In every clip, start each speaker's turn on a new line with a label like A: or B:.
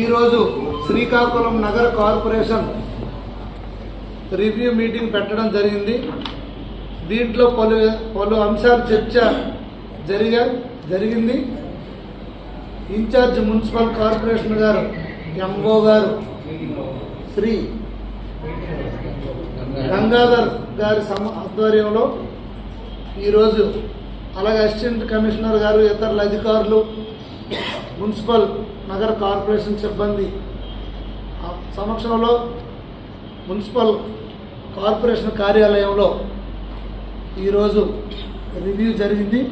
A: ఈరోజు శ్రీకాకుళం నగర corporation review meeting పెట్టడం జరిగింది. దీంట్లో పలు అంశాలు చర్చ జరిగింది. ఇన్ఛార్జ్ మున్సిపల్ కార్పొరేషన్ గారు ఎంఓ గారు శ్రీ గంగాధర్ గారి ఆధ్వర్యంలో ఈరోజు అలాగే అసిస్టెంట్ కమిషనర్ గారు, ఇతరుల అధికారులు, మున్సిపల్ నగర కార్పొరేషన్ సిబ్బంది సమక్షంలో మున్సిపల్ కార్పొరేషన్ కార్యాలయంలో ఈరోజు రివ్యూ జరిగింది.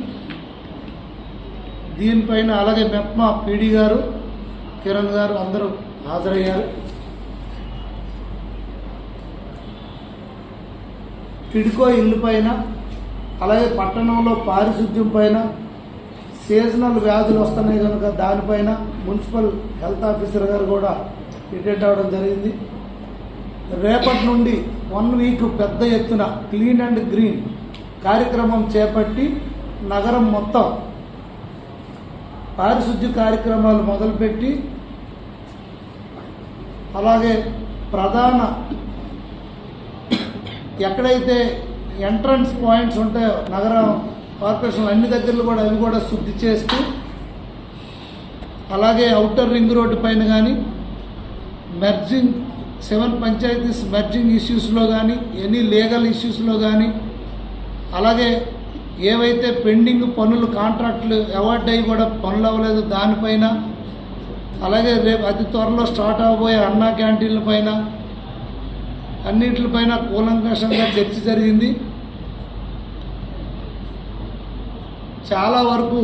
A: దీనిపైన అలాగే మెప్మా పీడీ గారు, కిరణ్ గారు అందరూ హాజరయ్యారు. టిడ్కో ఇల్లు పైన, అలాగే పట్టణంలో పారిశుద్ధ్యం పైన, సీజనల్ వ్యాధులు వస్తున్నాయి కనుక దానిపైన మున్సిపల్ హెల్త్ ఆఫీసర్ గారు కూడా అటెండ్ అవ్వడం జరిగింది. రేపటి నుండి 1 వీక్ పెద్ద ఎత్తున క్లీన్ అండ్ గ్రీన్ కార్యక్రమం చేపట్టి నగరం మొత్తం పారిశుద్ధ్య కార్యక్రమాలు మొదలుపెట్టి, అలాగే ప్రధాన ఎక్కడైతే ఎంట్రన్స్ పాయింట్స్ ఉంటాయో నగరం కార్పొరేషన్ అన్ని దగ్గరలో కూడా అవి కూడా శుద్ధి చేస్తూ, అలాగే ఔటర్ రింగ్ రోడ్డు పైన కానీ మెర్జింగ్ 7 పంచాయతీస్ మెర్జింగ్ ఇష్యూస్లో కానీ, ఎనీ లీగల్ ఇష్యూస్లో కానీ, అలాగే ఏవైతే పెండింగ్ పనులు కాంట్రాక్టులు అవార్డ్ అయ్యి కూడా పనులు అవ్వలేదు దానిపైన, అలాగే రేపు అతి త్వరలో స్టార్ట్ అవబోయే అన్నా క్యాంటీన్ల పైన అన్నింటిపైన కూలంకషంగా చర్చ జరిగింది. చాలా వరకు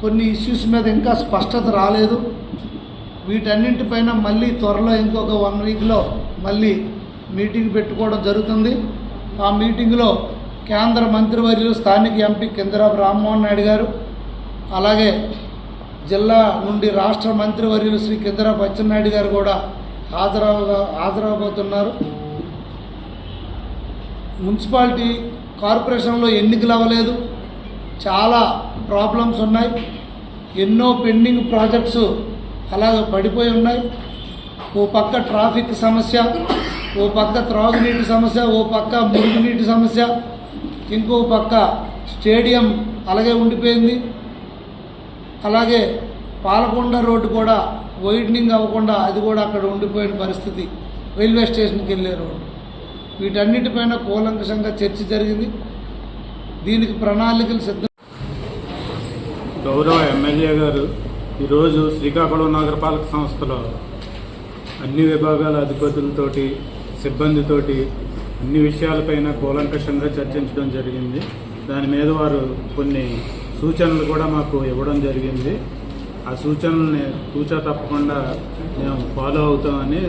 A: కొన్ని ఇష్యూస్ మీద ఇంకా స్పష్టత రాలేదు. వీటన్నింటిపైన మళ్ళీ త్వరలో ఇంకొక 1 వీక్లో మళ్ళీ మీటింగ్ పెట్టుకోవడం జరుగుతుంది. ఆ మీటింగ్లో కేంద్ర మంత్రివర్యులు, స్థానిక ఎంపీ కింజరాపు రామ్మోహన్ నాయుడు గారు, అలాగే జిల్లా నుండి రాష్ట్ర మంత్రివర్యులు శ్రీ కింజరాపు అచ్చెన్నాయుడు గారు కూడా హాజరవబోతున్నారు. మున్సిపాలిటీ కార్పొరేషన్లో ఎన్నికలు అవ్వలేదు, చాలా ప్రాబ్లమ్స్ ఉన్నాయి, ఎన్నో పెండింగ్ ప్రాజెక్ట్స్ అలాగే పడిపోయి ఉన్నాయి. ఓ పక్క ట్రాఫిక్ సమస్య, ఓ పక్క త్రాగునీటి సమస్య, ఓ పక్క మురుగునీటి సమస్య, ఇంకో పక్క స్టేడియం అలాగే ఉండిపోయింది. అలాగే పాలకొండ రోడ్డు కూడా వైడనింగ్ అవ్వకుండా అది కూడా అక్కడ ఉండిపోయిన పరిస్థితి, రైల్వే స్టేషన్కి వెళ్ళే రోడ్డు. వీటన్నిటిపైన కూలంకషంగా చర్చ జరిగింది. దీనికి ప్రణాళికలు సిద్ధం.
B: గౌరవ ఎమ్మెల్యే గారు ఈరోజు శ్రీకాకుళం నగరపాలక సంస్థలో అన్ని విభాగాల అధిపతులతోటి, సిబ్బందితోటి అన్ని విషయాలపైన కూలంకషంగా చర్చించడం జరిగింది. దాని మీద వారు కొన్ని సూచనలు కూడా మాకు ఇవ్వడం జరిగింది. ఆ సూచనల్ని తూచా తప్పకుండా మేము ఫాలో అవుతామని